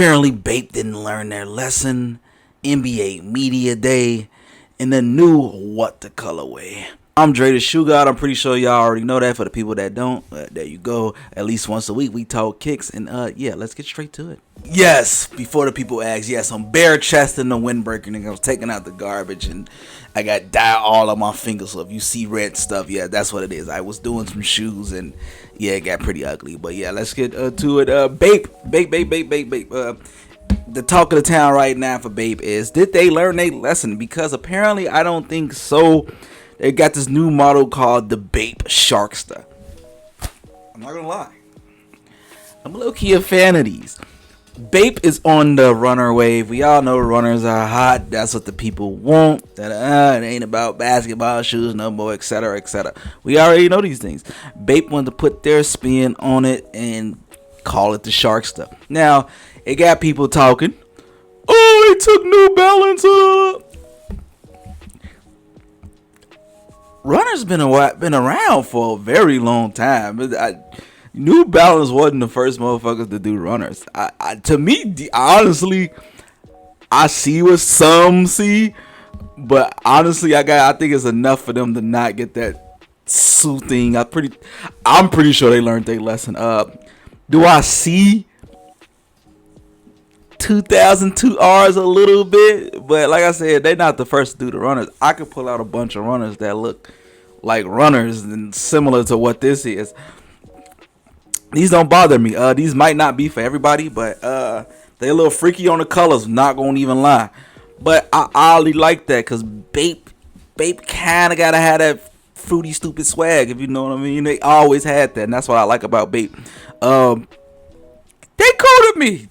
Apparently, Bape didn't learn their lesson. NBA Media Day in the new What the Colorway. I'm Dre the Shoe God. I'm pretty sure y'all already know that. For the people that don't, there you go. At least once a week we talk kicks, and yeah, let's get straight to it. Yes, before the people ask, yes, I'm bare chest in the windbreaker, and I was taking out the garbage, and I got dye all on my fingers. So if you see red stuff, yeah, that's what it is. I was doing some shoes, and yeah, it got pretty ugly. But yeah, let's get to it. Bape. The talk of the town right now for Bape is, did they learn their lesson? Because apparently I don't think so. They got this new model called the Bape Sharkster. I'm not gonna lie, I'm low-key a fan of these. Bape is on the runner wave. We all know runners are hot. That's what the people want. It ain't about basketball shoes no more, etc., etc. We already know these things. Bape wanted to put their spin on it and call it the Sharkster. Now, it got people talking. Oh, they took New Balance. Runners been around for a very long time. New Balance wasn't the first motherfuckers to do runners. To me, honestly, I see what some see, but honestly, I think it's enough for them to not get that suit thing. I'm pretty sure they learned their lesson. Do I see 2002 R's a little bit? But like I said, they're not the first to do the runners. I could pull out a bunch of runners that look like runners and similar to what this is. These don't bother me. These might not be for everybody, but they're a little freaky on the colors. Not gonna even lie, but I oddly like that because Bape kind of gotta have that fruity stupid swag, if you know what I mean. They always had that, and that's what I like about Bape. They quoted me.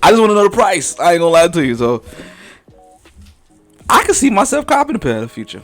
I just want to know the price. I ain't gonna lie to you. So I can see myself copying a pair in the future.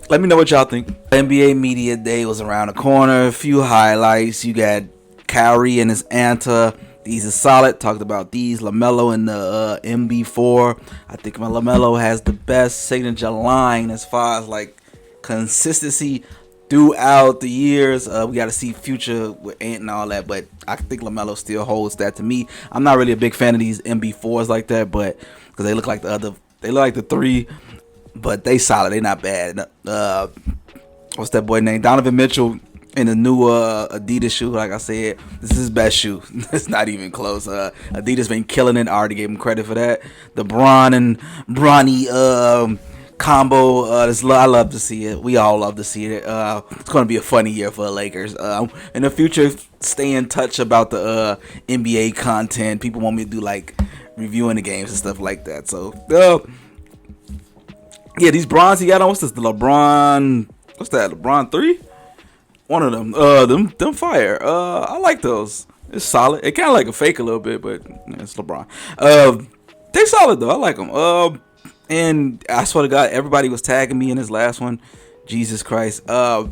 Let me know what y'all think. NBA Media Day was around the corner. A few highlights. You got Kyrie and his Anta. These are solid. Talked about these. LaMelo and the MB4. I think my LaMelo has the best signature line as far as like consistency throughout the years. We got to see future with Aint and all that, but I think LaMelo still holds that to me. I'm not really a big fan of these MB4s like that, but because they look like the 3, but they solid. They not bad. What's that boy name? Donovan Mitchell in the new Adidas shoe. Like I said, this is his best shoe. It's not even close. Adidas been killing it. I already gave him credit for that. The Bron and Bronny combo, I love to see it. We all love to see it. It's going to be a funny year for the Lakers. In the future, stay in touch about the NBA content. People want me to do like reviewing the games and stuff like that. So, yeah, these bronze he got on. What's this? The LeBron. What's that? LeBron 3? One of them. Them fire. I like those. It's solid. It kind of like a fake a little bit, but it's LeBron. They solid though. I like them. And I swear to God, everybody was tagging me in his last one. Jesus Christ. Look,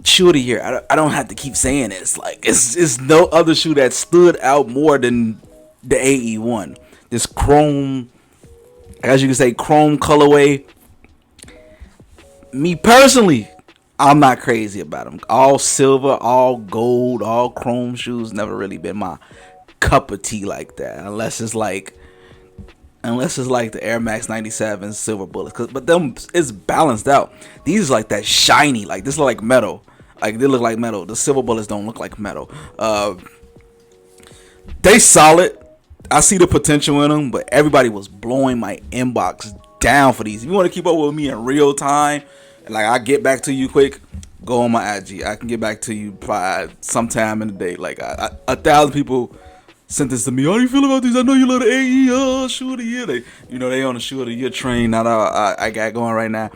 shoe of the year. I don't have to keep saying it. It's like it's no other shoe that stood out more than the AE1. This chrome, as you can say, chrome colorway. Me personally, I'm not crazy about them. All silver, all gold, all chrome shoes never really been my cup of tea like that. Unless it's like the Air Max 97 silver bullets. But them, it's balanced out. These are like that shiny. Like this look like metal. Like they look like metal. The silver bullets don't look like metal. They solid. I see the potential in them, but everybody was blowing my inbox down for these. If you want to keep up with me in real time, and like I get back to you quick, go on my IG. I can get back to you by sometime in the day. Like 1,000 people sent this to me. How do you feel about these? I know you love the AE shoe of the year. They on the shoe of the year train. Now I got going right now.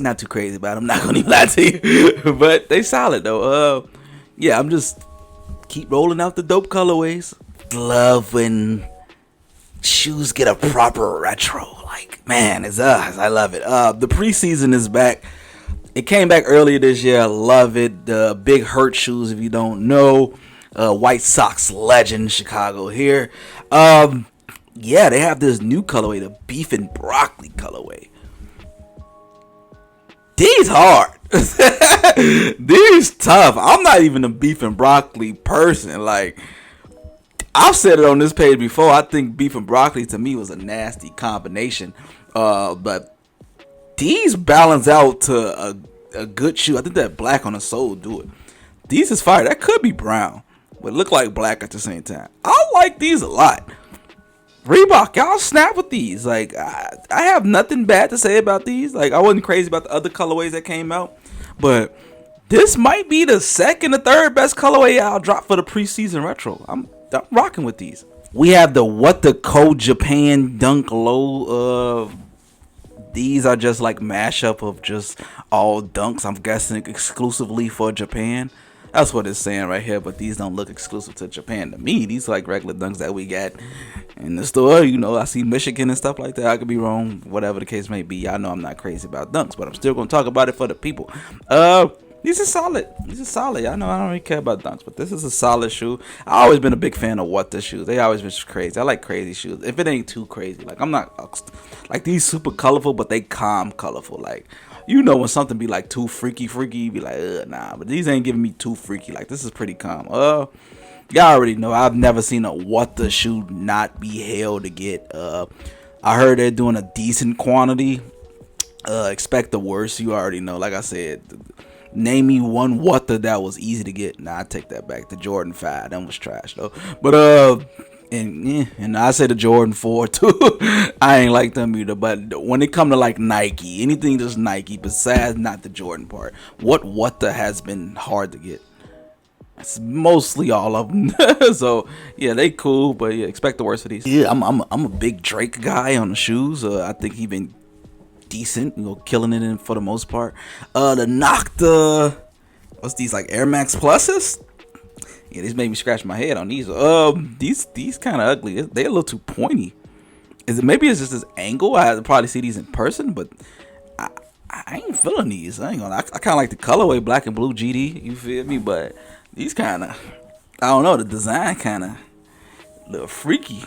Not too crazy about them. Not gonna even lie to you, but they solid though. Yeah, I'm just keep rolling out the dope colorways. Love when shoes get a proper retro. Like, man, it's us. I love it. The preseason is back. It came back earlier this year. I love it. The Big Hurt shoes, if you don't know. White Sox legend, Chicago here. Yeah, they have this new colorway, the beef and broccoli colorway. These hard. These tough. I'm not even a beef and broccoli person. Like, I've said it on this page before. I think beef and broccoli to me was a nasty combination. But these balance out to a good shoe. I think that black on the sole do it. These is fire. That could be brown, but look like black at the same time. I like these a lot. Reebok, y'all snap with these. Like, I have nothing bad to say about these. Like, I wasn't crazy about the other colorways that came out, but this might be the second or third best colorway I'll drop for the preseason retro. I'm rocking with these. We have the What the Code Japan Dunk Low. These are just like mashup of just all dunks. I'm guessing exclusively for Japan. That's what it's saying right here, but these don't look exclusive to Japan to me. These are like regular dunks that we got in the store. You know, I see Michigan and stuff like that. I could be wrong, whatever the case may be. Y'all know I'm not crazy about dunks, but I'm still gonna talk about it for the people. These are solid. These are solid. I know I don't really care about dunks, but this is a solid shoe. I always been a big fan of What the shoes. They always been crazy. I like crazy shoes. If it ain't too crazy, like I'm not like these super colorful, but they calm colorful. Like, you know, when something be like too freaky, you be like, nah. But these ain't giving me too freaky. Like, this is pretty calm. Y'all already know I've never seen a What the shoe not be held to get. I heard they're doing a decent quantity. Expect the worst. You already know. Like I said, name me one What the that was easy to get. Nah, I take that back. The Jordan 5, that was trash though. But and I say the Jordan 4 too. I ain't like them either. But when it come to like Nike, anything just Nike besides not the Jordan part, what the has been hard to get. It's mostly all of them. So yeah, they cool, but yeah, expect the worst for these. Yeah, I'm a big Drake guy on the shoes. I think he been decent, you know, killing it in for the most part. The Nocta, what's these, like Air Max Pluses? Yeah, these made me scratch my head on these. These kind of ugly. They're a little too pointy. Is it maybe it's just this angle? I had to probably see these in person, but I ain't feeling these. I ain't gonna. I kind of like the colorway black and blue GD. You feel me? But these kind of, I don't know. The design kind of a little freaky.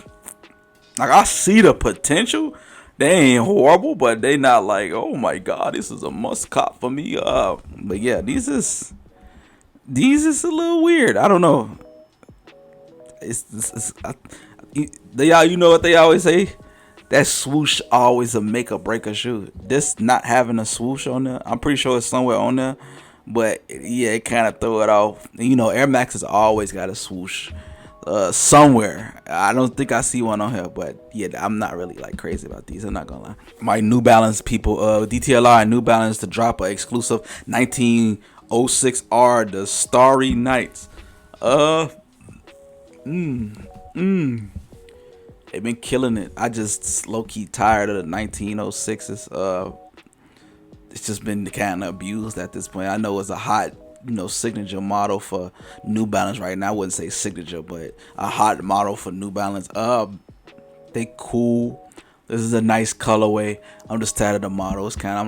Like, I see the potential. They ain't horrible, but they not like, oh my god, this is a must cop for me. But yeah, these is a little weird. I don't know. You know what they always say? That swoosh always a make or break a shoe. This not having a swoosh on there, I'm pretty sure it's somewhere on there, but yeah, it kind of throw it off. You know, Air Max has always got a swoosh somewhere. I don't think I see one on here, but yeah, I'm not really like crazy about these. I'm not gonna lie. My New Balance people, DTLR and New Balance to drop a exclusive 1906R, the Starry Nights. They've been killing it. I just low key tired of the 1906s. It's just been kind of abused at this point. I know it's a hot, you know, signature model for New Balance right now. I wouldn't say signature, but a hot model for New Balance. They cool. This is a nice colorway. I'm just tired of the model. It's kind of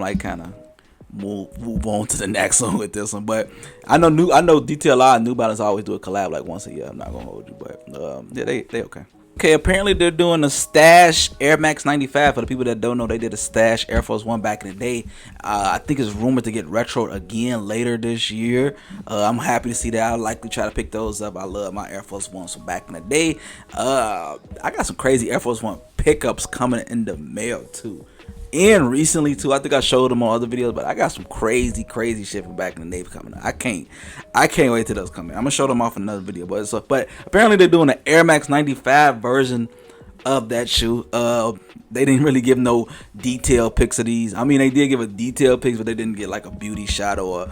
move on to the next one with this one. But I know DTLR and New Balance always do a collab like once a year. I'm not gonna hold you, but yeah, they okay. Okay, apparently they're doing a Stash Air Max 95. For the people that don't know, they did a Stash Air Force One back in the day. I think it's rumored to get retro again later this year. I'm happy to see that. I'll likely try to pick those up. I love my Air Force Ones from back in the day. I got some crazy Air Force One pickups coming in the mail too. And recently too, I think I showed them on other videos, but I got some crazy shit from back in the day coming up. I can't wait till those come in. I'm gonna show them off in another video, but apparently they're doing an Air Max 95 version of that shoe. They didn't really give no detailed pics of these. I mean, they did give a detailed pics, but they didn't get like a beauty shot or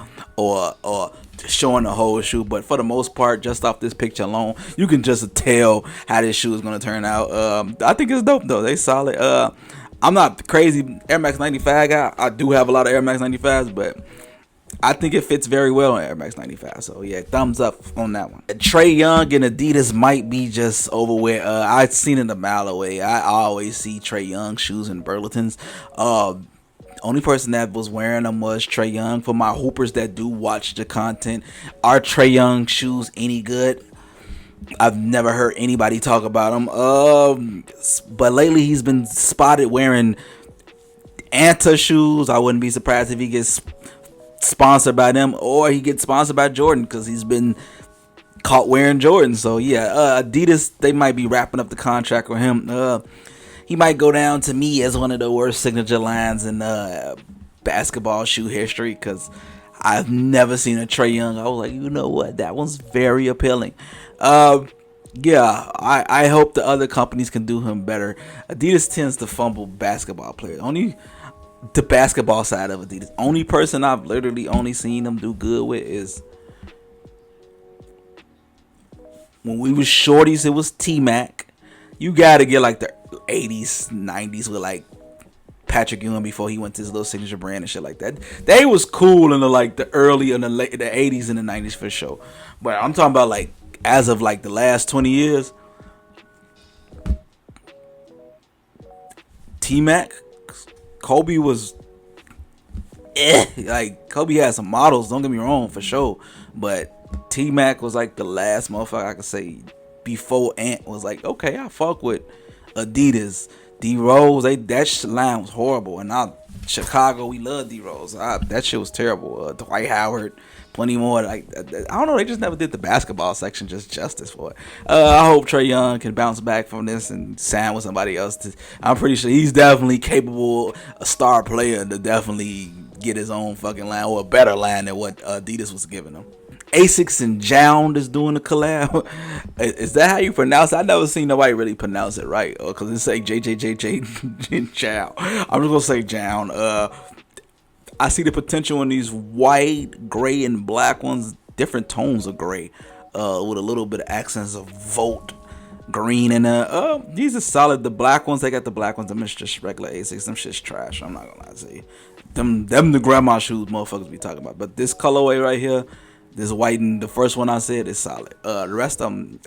showing the whole shoe. But for the most part, just off this picture alone, you can just tell how this shoe is gonna turn out. I think it's dope though. They solid. I'm not the crazy Air Max 95 guy. I do have a lot of Air Max 95s, but I think it fits very well on Air Max 95. So yeah, thumbs up on that one. Trey Young and Adidas might be just over where I've seen it a mile away. I always see Trey Young shoes in Burlingtons. Only person that was wearing them was Trey Young. For my hoopers that do watch the content, are Trey Young shoes any good? I've never heard anybody talk about him. But lately he's been spotted wearing Anta shoes. I wouldn't be surprised if he gets sponsored by them, or he gets sponsored by Jordan because he's been caught wearing Jordan. So yeah, Adidas, they might be wrapping up the contract with him. He might go down to me as one of the worst signature lines in basketball shoe history, because I've never seen a Trey Young. I was like, you know what, that one's very appealing. Yeah, I hope the other companies can do him better. Adidas tends to fumble basketball players. Only the basketball side of Adidas. Only person I've literally only seen them do good with is when we was shorties. It was T-Mac. You gotta get like the 80s, 90s with like Patrick Ewing before he went to his little signature brand and shit like that. They was cool in the early and the 80s and the 90s for sure. But I'm talking about like as of like the last 20 years, T-Mac, Kobe was like Kobe had some models, don't get me wrong, for sure, but T-Mac was like the last motherfucker I could say before Ant was like, okay, I fuck with Adidas. D-Rose, that line was horrible. And now Chicago, we love D-Rose. That shit was terrible. Dwight Howard, plenty more. Like, I don't know, they just never did the basketball section just justice for it. I hope Trey Young can bounce back from this and sign with somebody else. I'm pretty sure he's definitely capable, a star player, to definitely get his own fucking line, or a better line than what Adidas was giving him. Asics and Jound is doing a collab. Is that how you pronounce it? I never seen nobody really pronounce it right, because it's like JJJJ Jound. I'm just gonna say Jound. I see the potential in these white, gray, and black ones. Different tones of gray, with a little bit of accents of Volt green in there. These are solid. The black ones, they got the black ones. Them is just regular Asics. Them shit's trash. I'm not gonna lie to you. Them the grandma shoes motherfuckers be talking about. But this colorway right here, this white, and the first one I said is solid. The rest of them,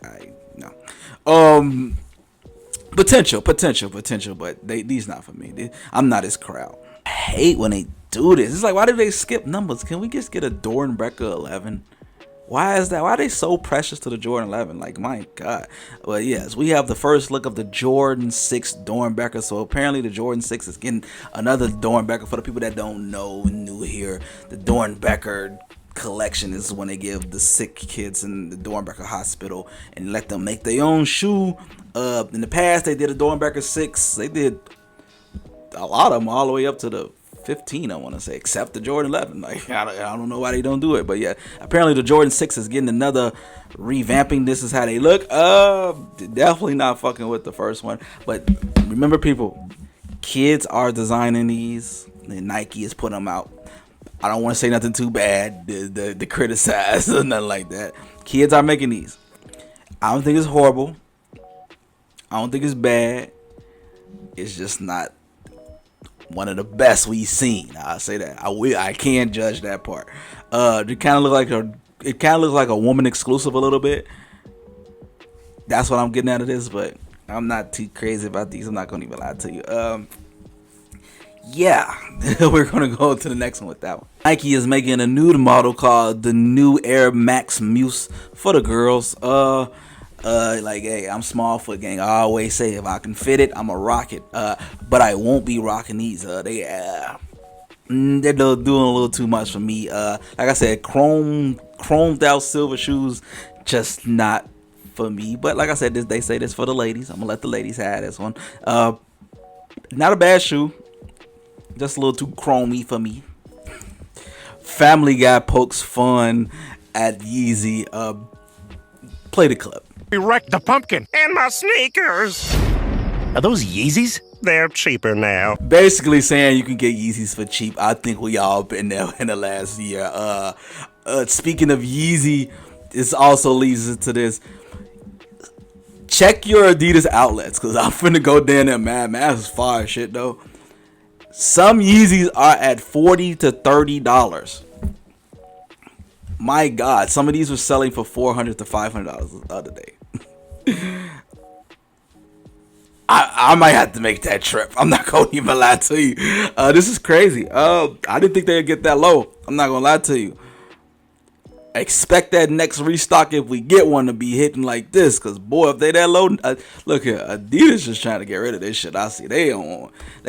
no. Potential, but these not for me. I'm not his crowd. I hate when they do this. It's like, why do they skip numbers? Can we just get a Dor Becker 11? Why is that? Why are they so precious to the Jordan 11? Like, my God. Well, yes, we have the first look of the Jordan 6 Dor Becker. So apparently the Jordan 6 is getting another Dor Becker. For the people that don't know, new here, the Dor Becker collection is when they give the sick kids in the Dor Becker hospital and let them make their own shoe. In the past, they did a Dor Becker 6. They did a lot of them all the way up to the 15, I want to say, except the Jordan 11. Like, I don't know why they don't do it, but yeah, apparently the Jordan 6 is getting another revamping. This is how they look. Definitely not fucking with the first one. But remember, people, kids are designing these, and Nike is putting them out. I don't want to say nothing too bad to criticize or nothing like that. Kids are making these. I don't think it's horrible. I don't think it's bad. It's just not one of the best we've seen. I'll say that. I can't judge that part. It kind of looks like a woman exclusive a little bit. That's what I'm getting out of this, but I'm not too crazy about these. I'm not gonna even lie to you. Yeah, we're gonna go to the next one with that one. Nike is making a nude model called the new Air Max Muse for the girls. Like, hey, I'm small foot gang. I always say if I can fit it, I'ma rock it. But I won't be rocking these. They're doing a little too much for me. Like I said, chromed out silver shoes, just not for me. But like I said, they say this for the ladies. I'm gonna let the ladies have this one. Not a bad shoe, just a little too chromey for me. Family Guy pokes fun at Yeezy. Play the clip. We wrecked the pumpkin and my sneakers. Are those Yeezys? They're cheaper now. Basically saying you can get Yeezys for cheap. I think we all been there in the last year. Speaking of Yeezy, this also leads into this. Check your Adidas outlets, because I'm finna go down there. Man, is fire as shit though. Some Yeezys are at $40 to $30. My God, some of these were selling for $400 to $500 the other day. I might have to make that trip. I'm not gonna even lie to you. This is crazy. I didn't think they'd get that low. I'm not gonna lie to you. expect that next restock, if we get one, to be hitting like this. Cause boy, if they that low, look here, Adidas just trying to get rid of this shit. I see they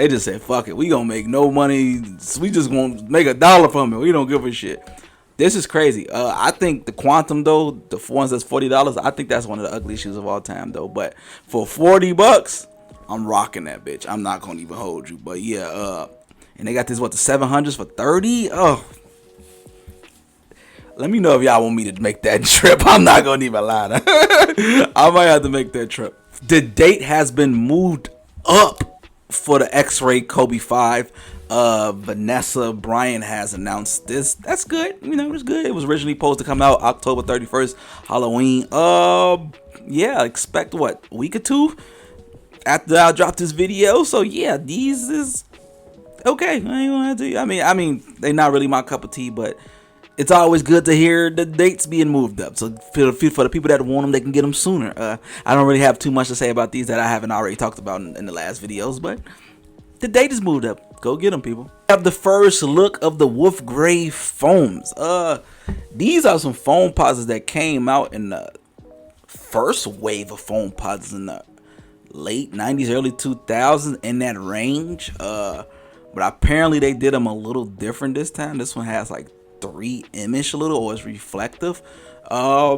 just said fuck it, we gonna make no money. We just gonna make $1 from it. We don't give a shit. This is crazy. I think the Quantum though, the ones that's $40, I think that's one of the ugliest shoes of all time though. But for $40, I'm rocking that bitch. I'm not gonna even hold you. But yeah, and they got this the 700s for $30. Oh. Let me know if y'all want me to make that trip. I'm not going to even lie. I might have to make that trip. The date has been moved up for the XRay Kobe 5. Vanessa Bryant has announced this. That's good. You know, it's good. It was originally supposed to come out October 31st, Halloween. Yeah, expect a week or two after I drop this video. So yeah, these is okay. I ain't gonna have to. I mean, they not really my cup of tea, but it's always good to hear the dates being moved up. So for the people that want them, they can get them sooner. I don't really have too much to say about these that I haven't already talked about in the last videos, but the date is moved up. Go get them, people. We have the first look of the Wolf Gray foams. These are some foam posits that came out in the first wave of foam posits in the late 90s, early 2000s, in that range. But apparently they did them a little different this time. This one has like 3M-ish a little, or it's reflective. I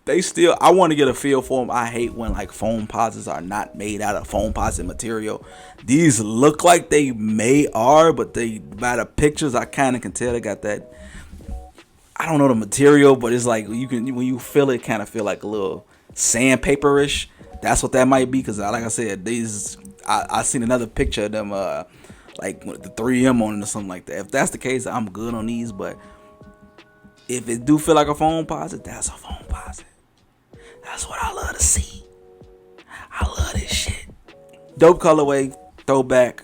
want to get a feel for them. I hate when like foam posits are not made out of foam posit material. These look like they are, but by the pictures I kind of can tell they got that. I don't know the material, but it's like when you feel it, kind of feel like a little sandpaperish. That's what that might be, because like I said, I seen another picture of them like with the 3M on it or something like that. If that's the case, I'm good on these, but if it do feel like a foam posit, that's a foam posit. That's what I love to see. I love this shit. Dope colorway, throwback.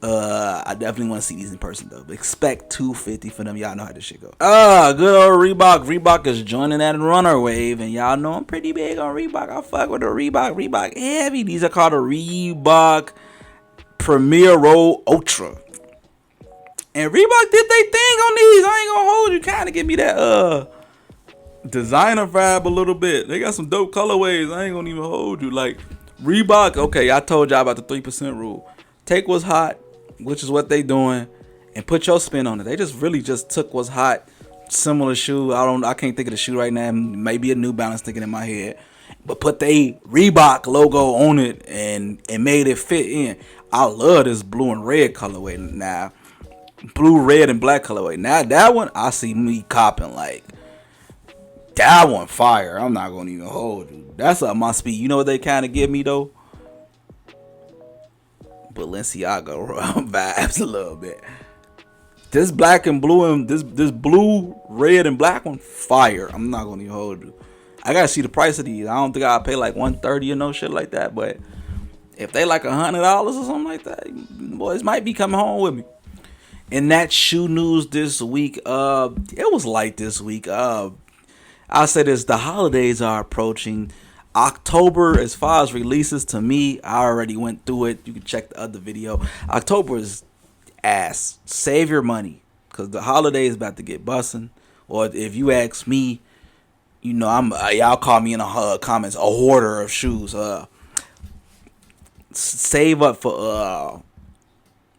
I definitely want to see these in person though. Expect $250 for them. Y'all know how this shit go. Good old Reebok. Reebok is joining that runner wave, and y'all know I'm pretty big on Reebok. I fuck with the Reebok. Reebok heavy. These are called the Reebok Premier Roll Ultra. And Reebok did they thing on these. I ain't gonna hold you. Kind of give me that designer vibe a little bit. They got some dope colorways. I ain't gonna even hold you. Like Reebok, okay, I told y'all about the 3% rule. Take what's hot, which is what they doing, and put your spin on it. They just took what's hot, similar shoe. I can't think of the shoe right now. Maybe a New Balance thinking in my head. But put they Reebok logo on it and made it fit in. I love this blue and red colorway now. Blue, red, and black colorway. Now that one, I see me copping like that one fire. I'm not gonna even hold you. That's up my speed. You know what they kind of give me though? Balenciaga vibes a little bit. This black and blue and this blue, red, and black one fire. I'm not gonna even hold you. I gotta see the price of these. I don't think I'll pay like $130 or no shit like that. But if they like $100 or something like that, boys might be coming home with me. In that shoe news this week, it was light this week. I'll say this: the holidays are approaching. October, as far as releases, to me, I already went through it. You can check the other video. October is ass. Save your money, cause the holiday is about to get bussin'. Or if you ask me, you know y'all call me in the comments a hoarder of shoes. Save up for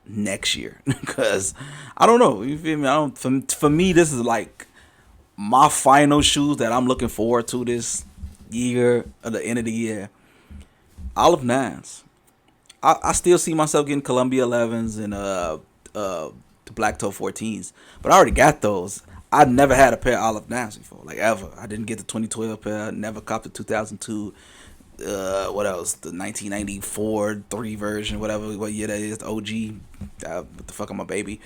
next year, cause I don't know. You feel me? For me, this is like my final shoes that I'm looking forward to this year, at the end of the year. Olive 9s. I still see myself getting Columbia 11s and the Black Toe 14s, but I already got those. I never had a pair of Olive 9s before, like ever. I didn't get the 2012 pair. Never copped the 2002. What else? The 1994 3 version, what year that is, the OG. What the fuck am I, baby?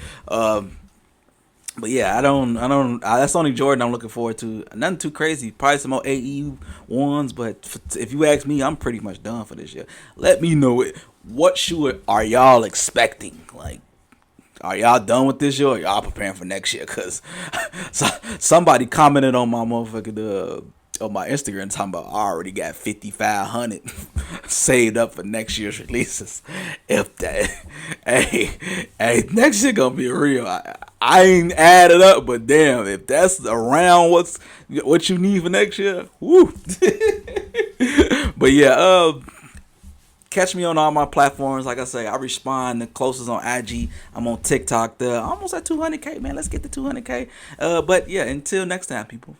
But yeah, I don't. That's the only Jordan I'm looking forward to. Nothing too crazy. Probably some more AE ones, but if you ask me, I'm pretty much done for this year. Let me know what shoe are y'all expecting? Like, are y'all done with this year, or y'all preparing for next year? Cause somebody commented on my motherfucking on my Instagram talking about I already got 5,500 saved up for next year's releases. If that, hey, next year gonna be real. I ain't added up, but damn, if that's around what you need for next year, woo. But yeah, catch me on all my platforms. Like I say, I respond the closest on IG. I'm on TikTok. Almost at 200K, man. Let's get to 200K. But yeah, until next time, people.